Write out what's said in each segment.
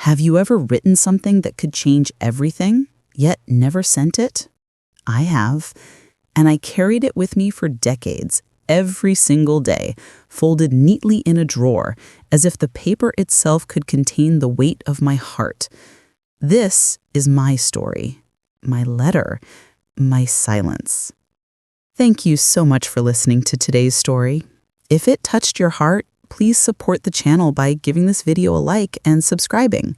Have you ever written something that could change everything, yet never sent it? I have, and I carried it with me for decades, every single day, folded neatly in a drawer, as if the paper itself could contain the weight of my heart. This is my story, my letter, my silence. Thank you so much for listening to today's story. If it touched your heart, please support the channel by giving this video a like and subscribing.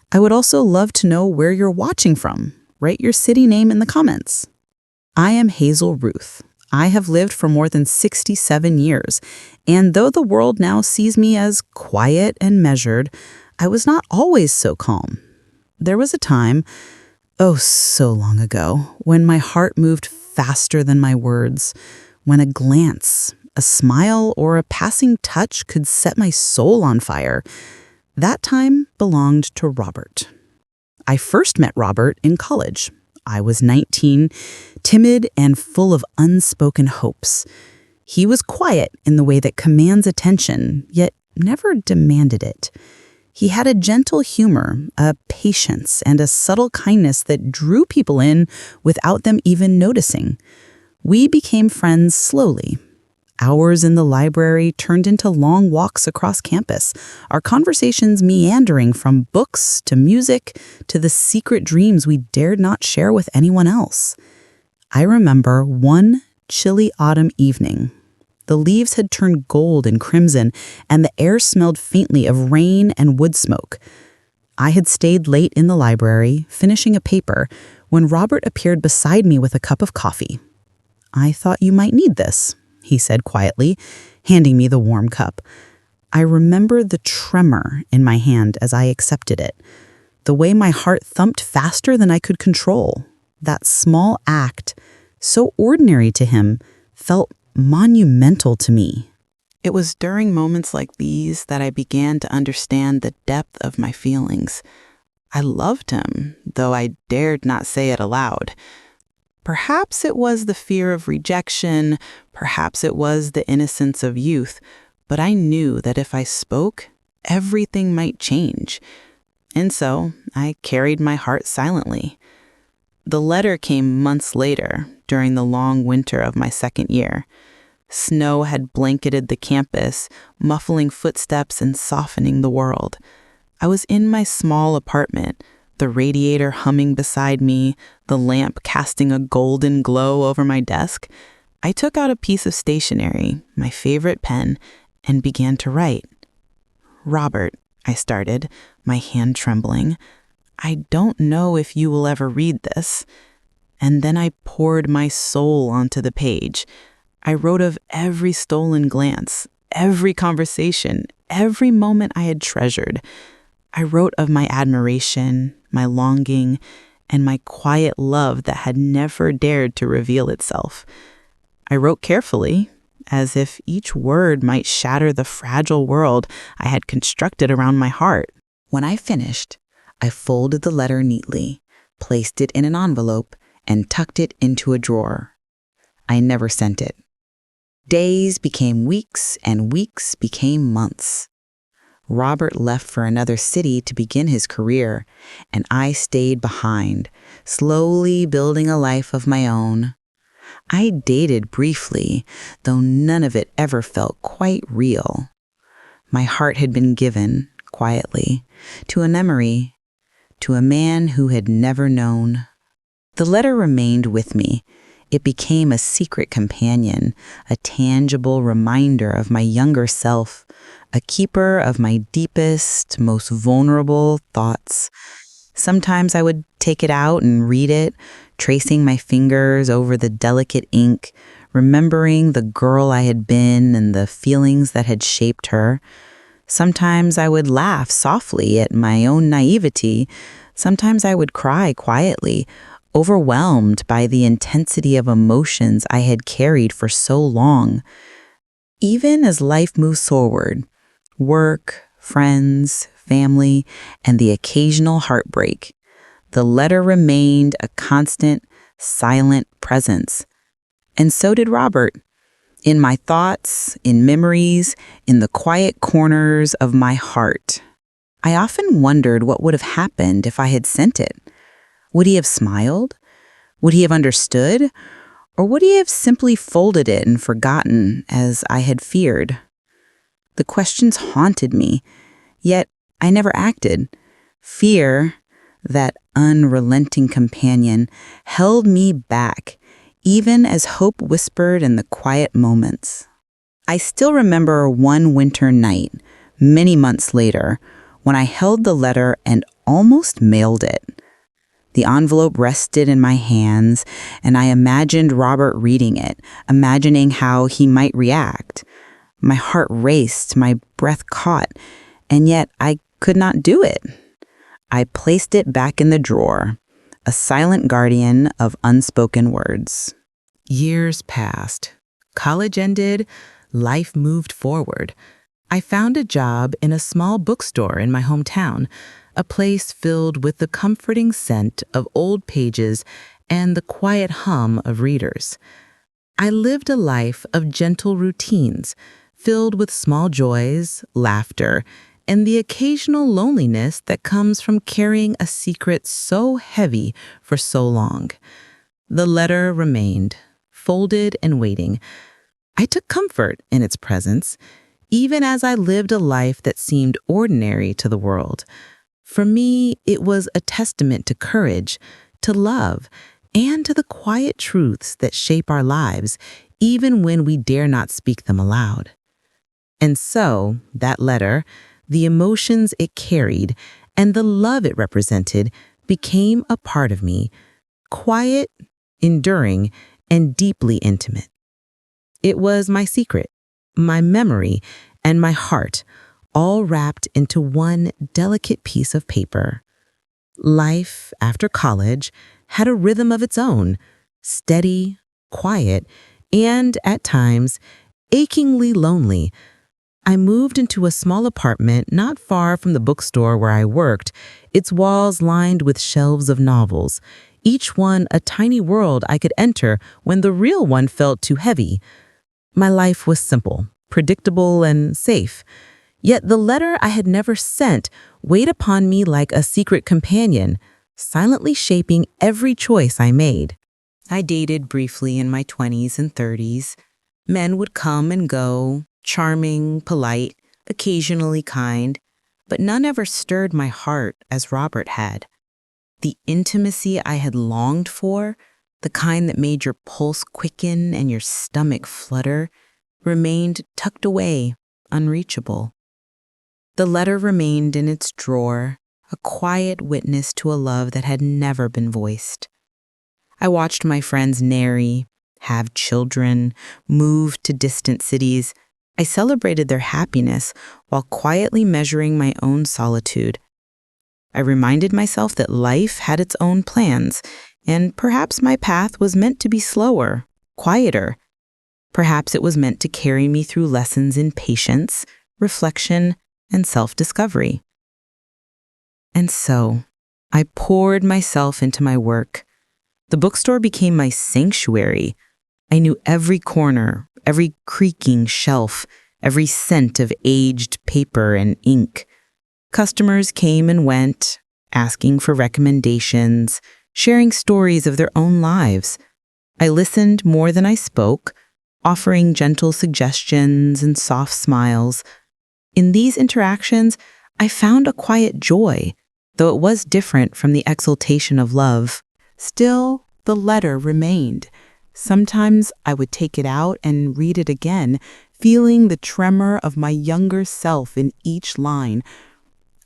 I would also love to know where you're watching from. Write your city name in the comments. I am Hazel Ruth. I have lived for more than 67 years, and though the world now sees me as quiet and measured, I was not always so calm. There was a time, oh so long ago, when my heart moved faster than my words, when a glance, a smile, or a passing touch could set my soul on fire. That time belonged to Robert. I first met Robert in college. I was 19, timid and full of unspoken hopes. He was quiet in the way that commands attention, yet never demanded it. He had a gentle humor, a patience, and a subtle kindness that drew people in without them even noticing. We became friends slowly. Hours in the library turned into long walks across campus, our conversations meandering from books to music to the secret dreams we dared not share with anyone else. I remember one chilly autumn evening. The leaves had turned gold and crimson, and the air smelled faintly of rain and wood smoke. I had stayed late in the library, finishing a paper, when Robert appeared beside me with a cup of coffee. "I thought you might need this," he said quietly, handing me the warm cup. I remember the tremor in my hand as I accepted it, the way my heart thumped faster than I could control. That small act, so ordinary to him, felt monumental to me. It was during moments like these that I began to understand the depth of my feelings. I loved him, though I dared not say it aloud. Perhaps it was the fear of rejection, perhaps it was the innocence of youth, but I knew that if I spoke, everything might change. And so I carried my heart silently. The letter came months later, during the long winter of my second year. Snow had blanketed the campus, muffling footsteps and softening the world. I was in my small apartment, the radiator humming beside me, the lamp casting a golden glow over my desk. I took out a piece of stationery, my favorite pen, and began to write. "Robert," I started, my hand trembling, "I don't know if you will ever read this." And then I poured my soul onto the page. I wrote of every stolen glance, every conversation, every moment I had treasured. I wrote of my admiration, my longing, and my quiet love that had never dared to reveal itself. I wrote carefully, as if each word might shatter the fragile world I had constructed around my heart. When I finished, I folded the letter neatly, placed it in an envelope, and tucked it into a drawer. I never sent it. Days became weeks, and weeks became months. Robert left for another city to begin his career, and I stayed behind, slowly building a life of my own. I dated briefly, though none of it ever felt quite real. My heart had been given, quietly, to an memory, to a man who had never known. The letter remained with me. It became a secret companion, a tangible reminder of my younger self, a keeper of my deepest, most vulnerable thoughts. Sometimes I would take it out and read it, tracing my fingers over the delicate ink, remembering the girl I had been and the feelings that had shaped her. Sometimes I would laugh softly at my own naivety. Sometimes I would cry quietly, overwhelmed by the intensity of emotions I had carried for so long. Even as life moves forward, work, friends, family, and the occasional heartbreak, the letter remained a constant, silent presence. And so did Robert. In my thoughts, in memories, in the quiet corners of my heart. I often wondered what would have happened if I had sent it. Would he have smiled? Would he have understood? Or would he have simply folded it and forgotten, as I had feared? The questions haunted me, yet I never acted. Fear, that unrelenting companion, held me back, even as hope whispered in the quiet moments. I still remember one winter night, many months later, when I held the letter and almost mailed it. The envelope rested in my hands, and I imagined Robert reading it, imagining how he might react. My heart raced, my breath caught, and yet I could not do it. I placed it back in the drawer, a silent guardian of unspoken words. Years passed. College ended. Life moved forward. I found a job in a small bookstore in my hometown, a place filled with the comforting scent of old pages and the quiet hum of readers. I lived a life of gentle routines, filled with small joys, laughter, and the occasional loneliness that comes from carrying a secret so heavy for so long. The letter remained, folded and waiting. I took comfort in its presence, even as I lived a life that seemed ordinary to the world. For me, it was a testament to courage, to love, and to the quiet truths that shape our lives, even when we dare not speak them aloud. And so, that letter, the emotions it carried, and the love it represented became a part of me, quiet, enduring, and deeply intimate. It was my secret, my memory, and my heart, all wrapped into one delicate piece of paper. Life, after college, had a rhythm of its own, steady, quiet, and, at times, achingly lonely. I moved into a small apartment not far from the bookstore where I worked, its walls lined with shelves of novels, each one a tiny world I could enter when the real one felt too heavy. My life was simple, predictable, and safe. Yet the letter I had never sent weighed upon me like a secret companion, silently shaping every choice I made. I dated briefly in my 20s and 30s. Men would come and go, charming, polite, occasionally kind, but none ever stirred my heart as Robert had. The intimacy I had longed for, the kind that made your pulse quicken and your stomach flutter, remained tucked away, unreachable. The letter remained in its drawer, a quiet witness to a love that had never been voiced. I watched my friends marry, have children, move to distant cities. I celebrated their happiness while quietly measuring my own solitude. I reminded myself that life had its own plans, and perhaps my path was meant to be slower, quieter. Perhaps it was meant to carry me through lessons in patience, reflection, and self-discovery. And so, I poured myself into my work. The bookstore became my sanctuary. I knew every corner, every creaking shelf, every scent of aged paper and ink. Customers came and went, asking for recommendations, sharing stories of their own lives. I listened more than I spoke, offering gentle suggestions and soft smiles. In these interactions, I found a quiet joy, though it was different from the exultation of love. Still, the letter remained. Sometimes I would take it out and read it again, feeling the tremor of my younger self in each line.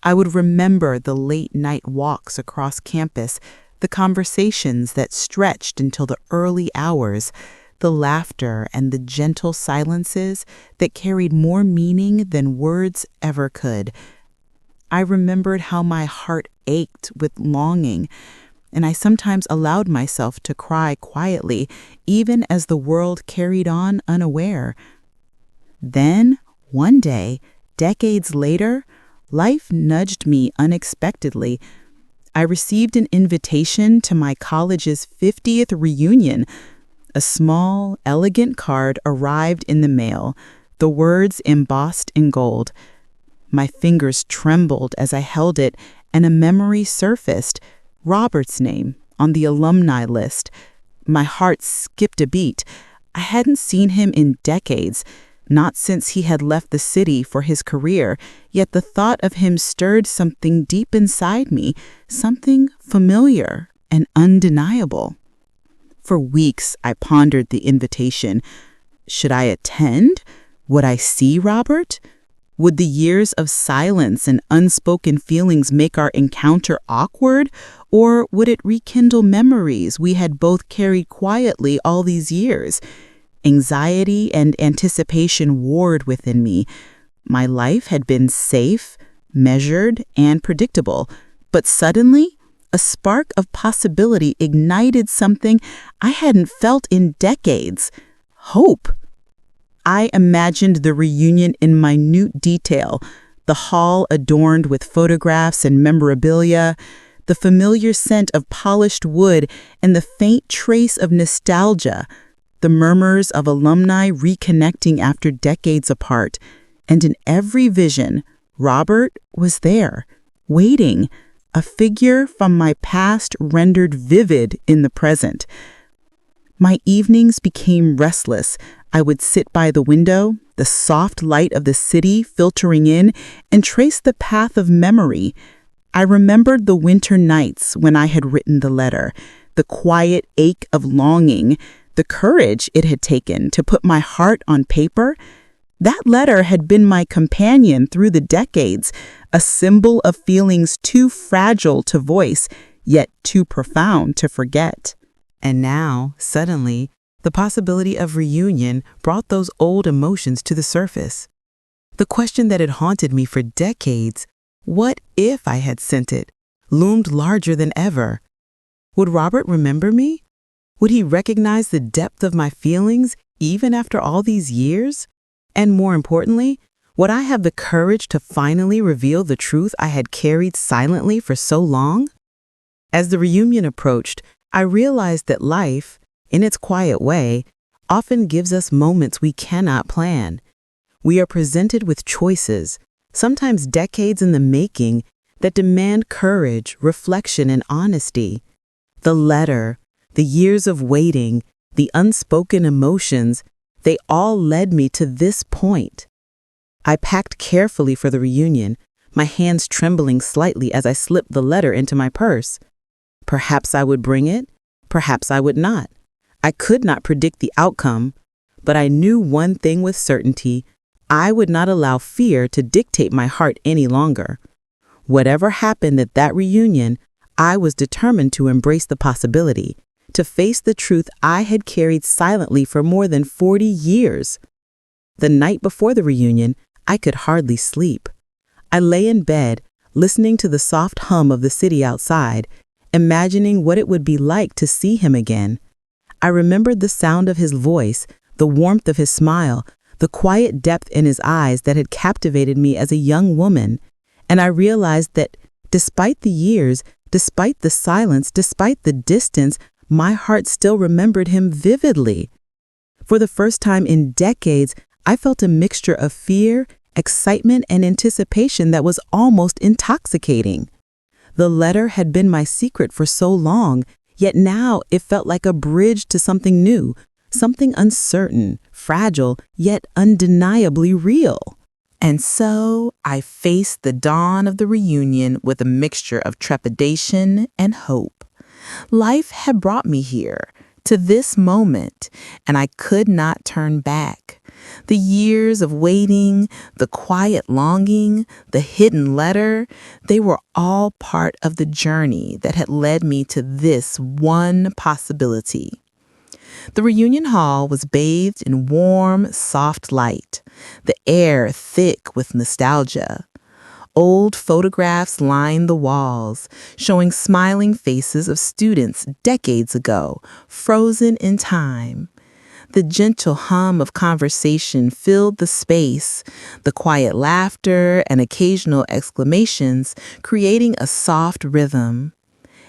I would remember the late-night walks across campus, the conversations that stretched until the early hours, the laughter and the gentle silences that carried more meaning than words ever could. I remembered how my heart ached with longing, and I sometimes allowed myself to cry quietly, even as the world carried on unaware. Then, one day, decades later, life nudged me unexpectedly. I received an invitation to my college's 50th reunion. A small, elegant card arrived in the mail, the words embossed in gold. My fingers trembled as I held it, and a memory surfaced. Robert's name on the alumni list. My heart skipped a beat. I hadn't seen him in decades, not since he had left the city for his career, yet the thought of him stirred something deep inside me, something familiar and undeniable. For weeks, I pondered the invitation. Should I attend? Would I see Robert? Would the years of silence and unspoken feelings make our encounter awkward, or would it rekindle memories we had both carried quietly all these years? Anxiety and anticipation warred within me. My life had been safe, measured, and predictable, but suddenly, a spark of possibility ignited something I hadn't felt in decades: hope. I imagined the reunion in minute detail, the hall adorned with photographs and memorabilia, the familiar scent of polished wood, and the faint trace of nostalgia, the murmurs of alumni reconnecting after decades apart. And in every vision, Robert was there, waiting, a figure from my past rendered vivid in the present. My evenings became restless. I would sit by the window, the soft light of the city filtering in, and trace the path of memory. I remembered the winter nights when I had written the letter, the quiet ache of longing, the courage it had taken to put my heart on paper. That letter had been my companion through the decades, a symbol of feelings too fragile to voice, yet too profound to forget. And now, suddenly, the possibility of reunion brought those old emotions to the surface. The question that had haunted me for decades, what if I had sent it, loomed larger than ever. Would Robert remember me? Would he recognize the depth of my feelings even after all these years? And more importantly, would I have the courage to finally reveal the truth I had carried silently for so long? As the reunion approached, I realized that life, in its quiet way, often gives us moments we cannot plan. We are presented with choices, sometimes decades in the making, that demand courage, reflection, and honesty. The letter, the years of waiting, the unspoken emotions, they all led me to this point. I packed carefully for the reunion, my hands trembling slightly as I slipped the letter into my purse. Perhaps I would bring it, perhaps I would not. I could not predict the outcome, but I knew one thing with certainty: I would not allow fear to dictate my heart any longer. Whatever happened at that reunion, I was determined to embrace the possibility, to face the truth I had carried silently for more than 40 years. The night before the reunion, I could hardly sleep. I lay in bed, listening to the soft hum of the city outside, imagining what it would be like to see him again. I remembered the sound of his voice, the warmth of his smile, the quiet depth in his eyes that had captivated me as a young woman. And I realized that despite the years, despite the silence, despite the distance, my heart still remembered him vividly. For the first time in decades, I felt a mixture of fear, excitement, and anticipation that was almost intoxicating. The letter had been my secret for so long, yet now it felt like a bridge to something new, something uncertain, fragile, yet undeniably real. And so I faced the dawn of the reunion with a mixture of trepidation and hope. Life had brought me here, to this moment, and I could not turn back. The years of waiting, the quiet longing, the hidden letter, they were all part of the journey that had led me to this one possibility. The reunion hall was bathed in warm, soft light, the air thick with nostalgia. Old photographs lined the walls, showing smiling faces of students decades ago, frozen in time. The gentle hum of conversation filled the space, the quiet laughter and occasional exclamations creating a soft rhythm.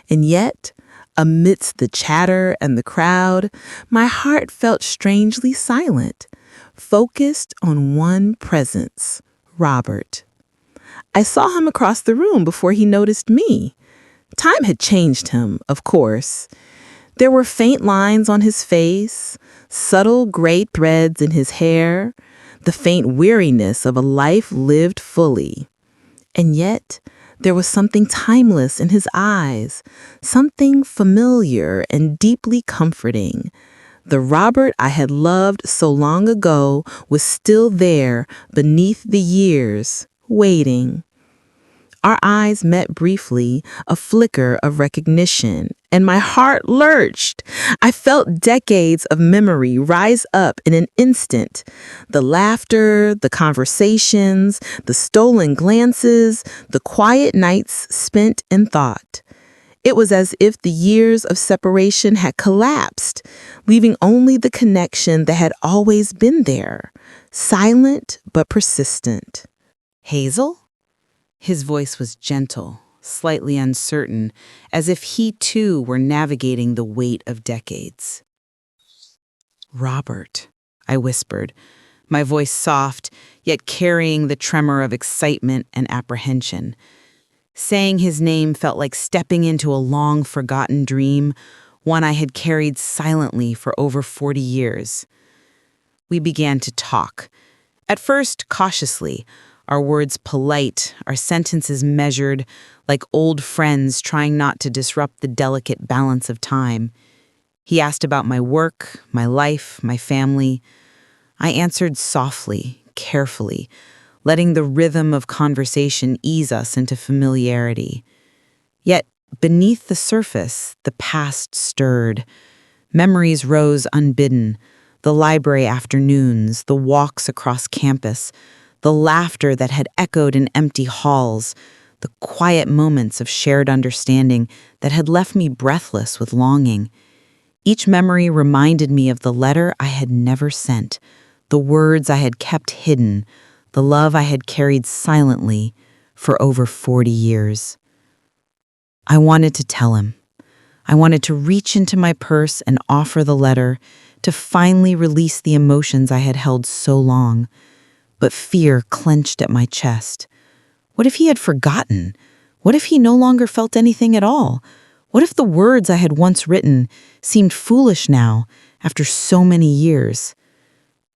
And yet, amidst the chatter and the crowd, my heart felt strangely silent, focused on one presence: Robert. I saw him across the room before he noticed me. Time had changed him, of course. There were faint lines on his face, subtle gray threads in his hair, the faint weariness of a life lived fully. And yet, there was something timeless in his eyes, something familiar and deeply comforting. The Robert I had loved so long ago was still there beneath the years, waiting. Our eyes met briefly, a flicker of recognition, and my heart lurched. I felt decades of memory rise up in an instant. The laughter, the conversations, the stolen glances, the quiet nights spent in thought. It was as if the years of separation had collapsed, leaving only the connection that had always been there, silent but persistent. Hazel? His voice was gentle, slightly uncertain, as if he too were navigating the weight of decades. Robert, I whispered, my voice soft, yet carrying the tremor of excitement and apprehension. Saying his name felt like stepping into a long-forgotten dream, one I had carried silently for over 40 years. We began to talk, at first cautiously, our words polite, our sentences measured, like old friends trying not to disrupt the delicate balance of time. He asked about my work, my life, my family. I answered softly, carefully, letting the rhythm of conversation ease us into familiarity. Yet, beneath the surface, the past stirred. Memories rose unbidden, the library afternoons, the walks across campus, the laughter that had echoed in empty halls, the quiet moments of shared understanding that had left me breathless with longing. Each memory reminded me of the letter I had never sent, the words I had kept hidden, the love I had carried silently for over 40 years. I wanted to tell him. I wanted to reach into my purse and offer the letter, to finally release the emotions I had held so long. But fear clenched at my chest. What if he had forgotten? What if he no longer felt anything at all? What if the words I had once written seemed foolish now, after so many years?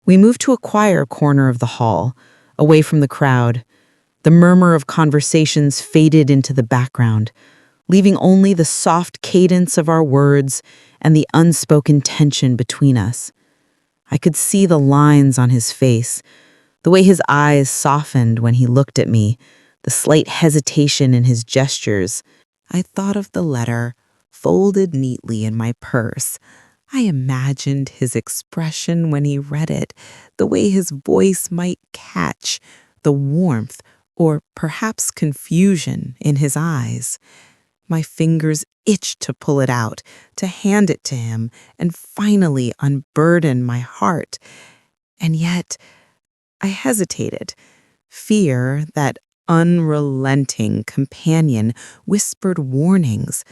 We moved to a quieter corner of the hall, away from the crowd. The murmur of conversations faded into the background, leaving only the soft cadence of our words and the unspoken tension between us. I could see the lines on his face, the way his eyes softened when he looked at me, the slight hesitation in his gestures. I thought of the letter, folded neatly in my purse. I imagined his expression when he read it, the way his voice might catch, the warmth or perhaps confusion in his eyes. My fingers itched to pull it out, to hand it to him, and finally unburden my heart. And yet, I hesitated. Fear, that unrelenting companion, whispered warnings.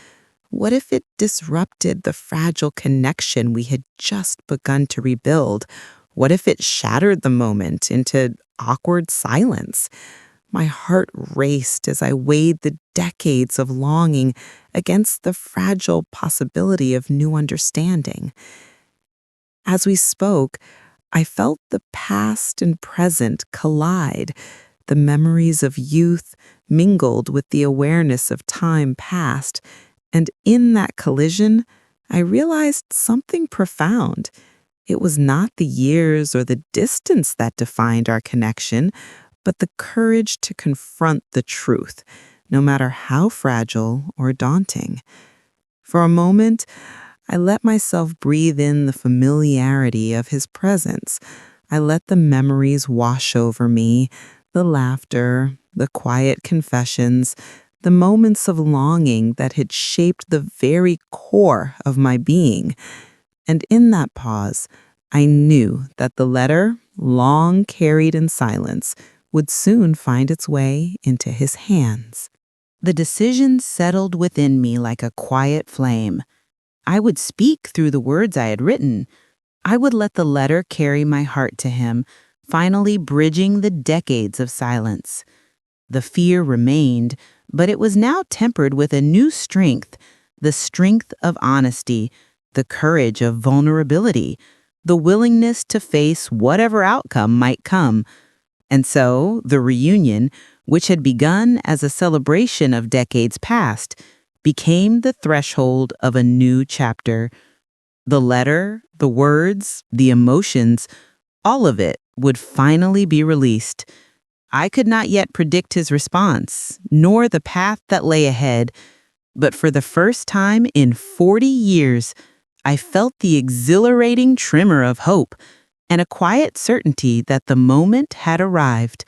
What if it disrupted the fragile connection we had just begun to rebuild? What if it shattered the moment into awkward silence? My heart raced as I weighed the decades of longing against the fragile possibility of new understanding. As we spoke, I felt the past and present collide. The memories of youth mingled with the awareness of time past, and in that collision, I realized something profound. It was not the years or the distance that defined our connection, but the courage to confront the truth, no matter how fragile or daunting. For a moment, I let myself breathe in the familiarity of his presence. I let the memories wash over me, the laughter, the quiet confessions, the moments of longing that had shaped the very core of my being. And in that pause, I knew that the letter, long carried in silence, would soon find its way into his hands. The decision settled within me like a quiet flame. I would speak through the words I had written. I would let the letter carry my heart to him, finally bridging the decades of silence. The fear remained, but it was now tempered with a new strength, the strength of honesty, the courage of vulnerability, the willingness to face whatever outcome might come. And so, the reunion, which had begun as a celebration of decades past, became the threshold of a new chapter. The letter, the words, the emotions, all of it would finally be released. I could not yet predict his response, nor the path that lay ahead, but for the first time in 40 years, I felt the exhilarating tremor of hope and a quiet certainty that the moment had arrived.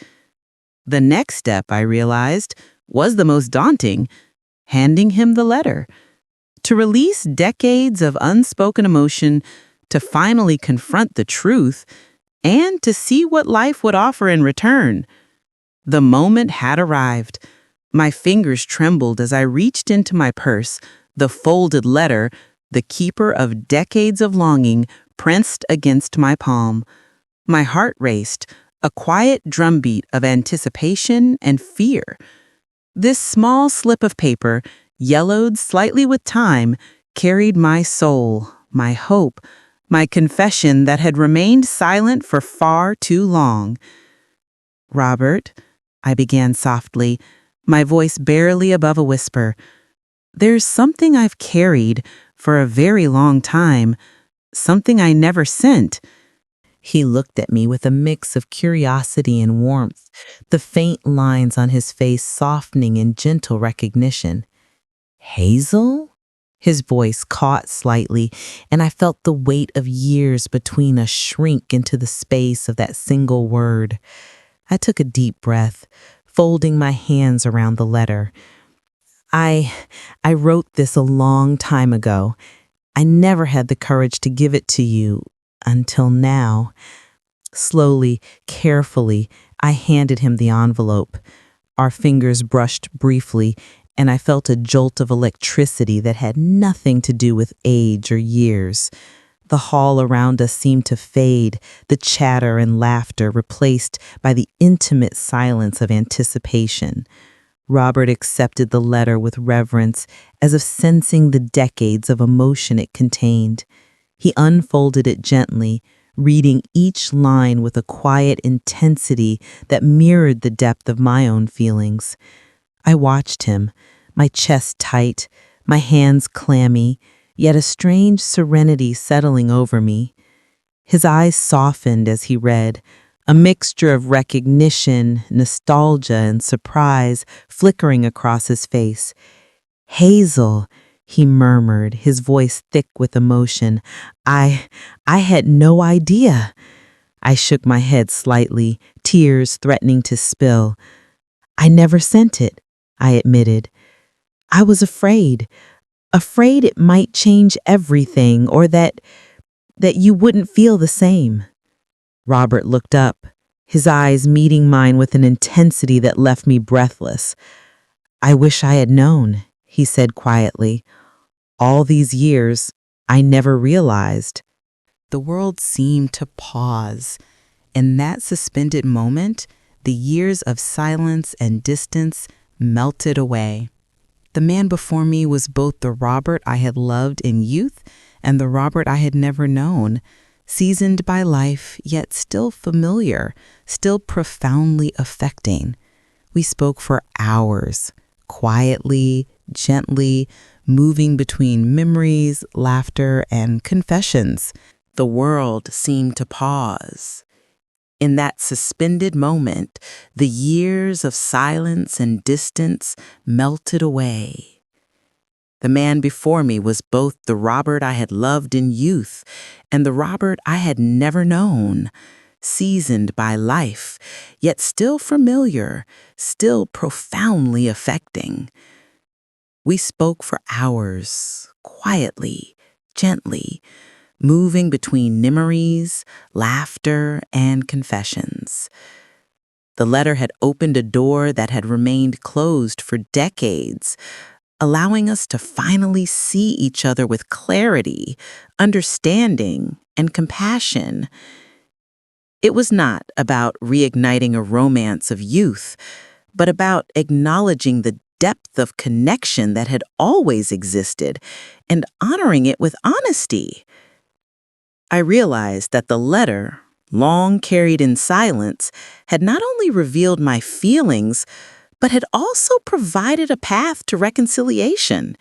The next step, I realized, was the most daunting: handing him the letter. To release decades of unspoken emotion, to finally confront the truth, and to see what life would offer in return. The moment had arrived. My fingers trembled as I reached into my purse, the folded letter, the keeper of decades of longing, pressed against my palm. My heart raced, a quiet drumbeat of anticipation and fear. This small slip of paper, yellowed slightly with time, carried my soul, my hope, my confession that had remained silent for far too long. "Robert," I began softly, my voice barely above a whisper, "there's something I've carried for a very long time, something I never sent." He looked at me with a mix of curiosity and warmth, the faint lines on his face softening in gentle recognition. "Hazel?" His voice caught slightly, and I felt the weight of years between us shrink into the space of that single word. I took a deep breath, folding my hands around the letter. I wrote this a long time ago. I never had the courage to give it to you until now." Slowly, carefully, I handed him the envelope. Our fingers brushed briefly, and I felt a jolt of electricity that had nothing to do with age or years. The hall around us seemed to fade, the chatter and laughter replaced by the intimate silence of anticipation. Robert accepted the letter with reverence, as if sensing the decades of emotion it contained. He unfolded it gently, reading each line with a quiet intensity that mirrored the depth of my own feelings. I watched him, my chest tight, my hands clammy, yet a strange serenity settling over me. His eyes softened as he read, a mixture of recognition, nostalgia, and surprise flickering across his face. "Hazel," he murmured, his voice thick with emotion. I had no idea." I shook my head slightly, tears threatening to spill. "I never sent it," I admitted. "I was afraid it might change everything, or that you wouldn't feel the same." Robert looked up, his eyes meeting mine with an intensity that left me breathless. "I wish I had known," he said quietly. "All these years, I never realized." The world seemed to pause. In that suspended moment, the years of silence and distance melted away. The man before me was both the Robert I had loved in youth and the Robert I had never known, seasoned by life, yet still familiar, still profoundly affecting. We spoke for hours, quietly, gently, moving between memories, laughter, and confessions. The world seemed to pause. In that suspended moment, the years of silence and distance melted away. The man before me was both the Robert I had loved in youth and the Robert I had never known, seasoned by life, yet still familiar, still profoundly affecting. We spoke for hours, quietly, gently, moving between memories, laughter, and confessions. The letter had opened a door that had remained closed for decades, allowing us to finally see each other with clarity, understanding, and compassion. It was not about reigniting a romance of youth, but about acknowledging the depth of connection that had always existed and honoring it with honesty. I realized that the letter, long carried in silence, had not only revealed my feelings, but had also provided a path to reconciliation.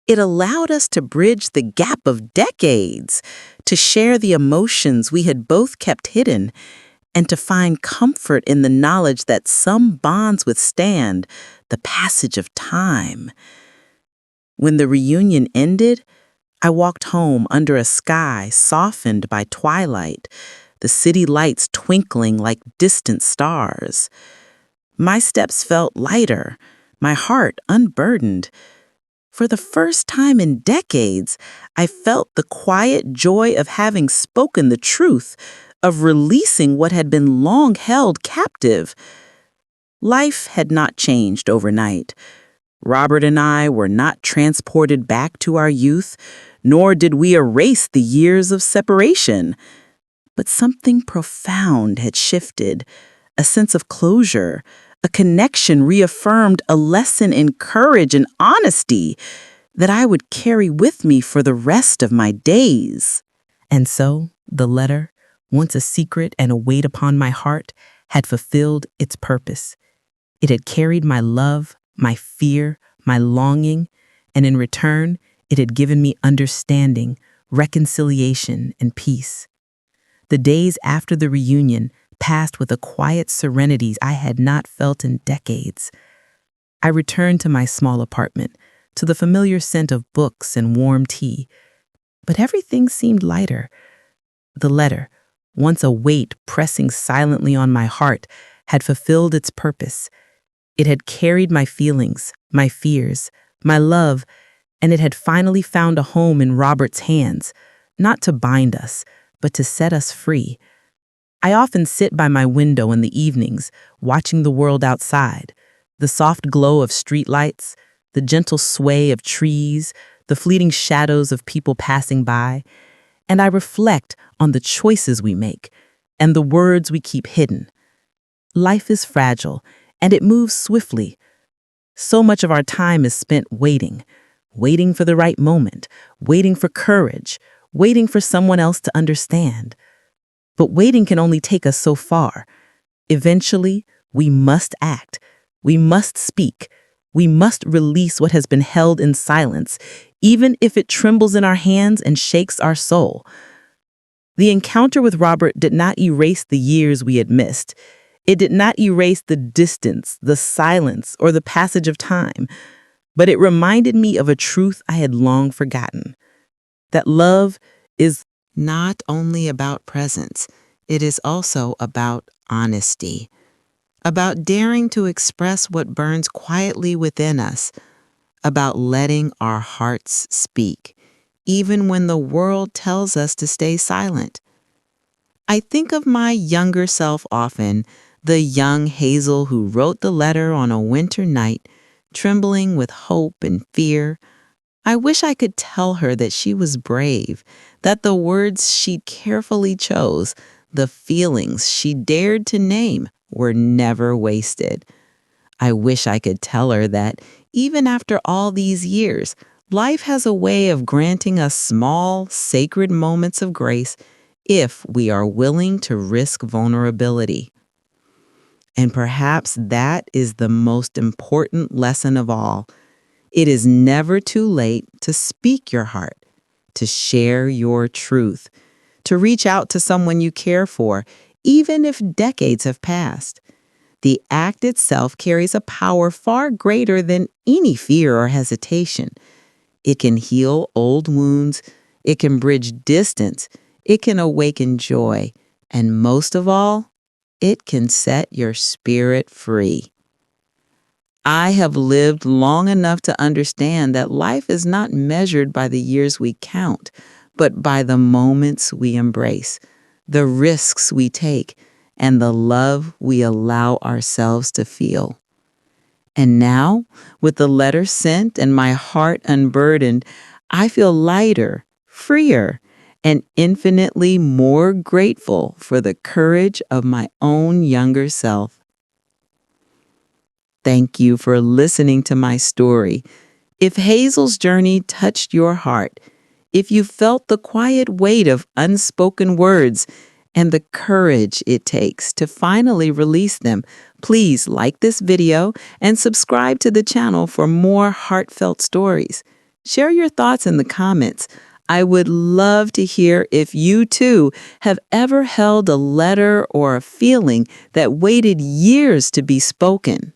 It allowed us to bridge the gap of decades, to share the emotions we had both kept hidden, and to find comfort in the knowledge that some bonds withstand the passage of time. When the reunion ended, I walked home under a sky softened by twilight, the city lights twinkling like distant stars. My steps felt lighter, my heart unburdened. For the first time in decades, I felt the quiet joy of having spoken the truth, of releasing what had been long held captive. Life had not changed overnight. Robert and I were not transported back to our youth, nor did we erase the years of separation. But something profound had shifted, a sense of closure, a connection reaffirmed, a lesson in courage and honesty that I would carry with me for the rest of my days. And so, the letter, once a secret and a weight upon my heart, had fulfilled its purpose. It had carried my love, my fear, my longing, and in return, it had given me understanding, reconciliation, and peace. The days after the reunion passed with a quiet serenity I had not felt in decades. I returned to my small apartment, to the familiar scent of books and warm tea. But everything seemed lighter. The letter, once a weight pressing silently on my heart, had fulfilled its purpose. It had carried my feelings, my fears, my love, and it had finally found a home in Robert's hands, not to bind us, but to set us free. I often sit by my window in the evenings, watching the world outside, the soft glow of streetlights, the gentle sway of trees, the fleeting shadows of people passing by, and I reflect on the choices we make and the words we keep hidden. Life is fragile, and it moves swiftly. So much of our time is spent waiting for the right moment, waiting for courage, waiting for someone else to understand. But waiting can only take us so far. Eventually, we must act. We must speak. We must release what has been held in silence, even if it trembles in our hands and shakes our soul. The encounter with Robert did not erase the years we had missed. It did not erase the distance, the silence, or the passage of time, but it reminded me of a truth I had long forgotten. That love is not only about presence, it is also about honesty, about daring to express what burns quietly within us, about letting our hearts speak, even when the world tells us to stay silent. I think of my younger self often, the young Hazel who wrote the letter on a winter night, trembling with hope and fear. I wish I could tell her that she was brave, that the words she carefully chose, the feelings she dared to name, were never wasted. I wish I could tell her that, even after all these years, life has a way of granting us small, sacred moments of grace if we are willing to risk vulnerability. And perhaps that is the most important lesson of all. It is never too late to speak your heart, to share your truth, to reach out to someone you care for, even if decades have passed. The act itself carries a power far greater than any fear or hesitation. It can heal old wounds, it can bridge distance, it can awaken joy, and most of all, it can set your spirit free. I have lived long enough to understand that life is not measured by the years we count, but by the moments we embrace, the risks we take, and the love we allow ourselves to feel. And now, with the letter sent and my heart unburdened, I feel lighter, freer, and infinitely more grateful for the courage of my own younger self. Thank you for listening to my story. If Hazel's journey touched your heart, if you felt the quiet weight of unspoken words and the courage it takes to finally release them, please like this video and subscribe to the channel for more heartfelt stories. Share your thoughts in the comments. I would love to hear if you too have ever held a letter or a feeling that waited years to be spoken.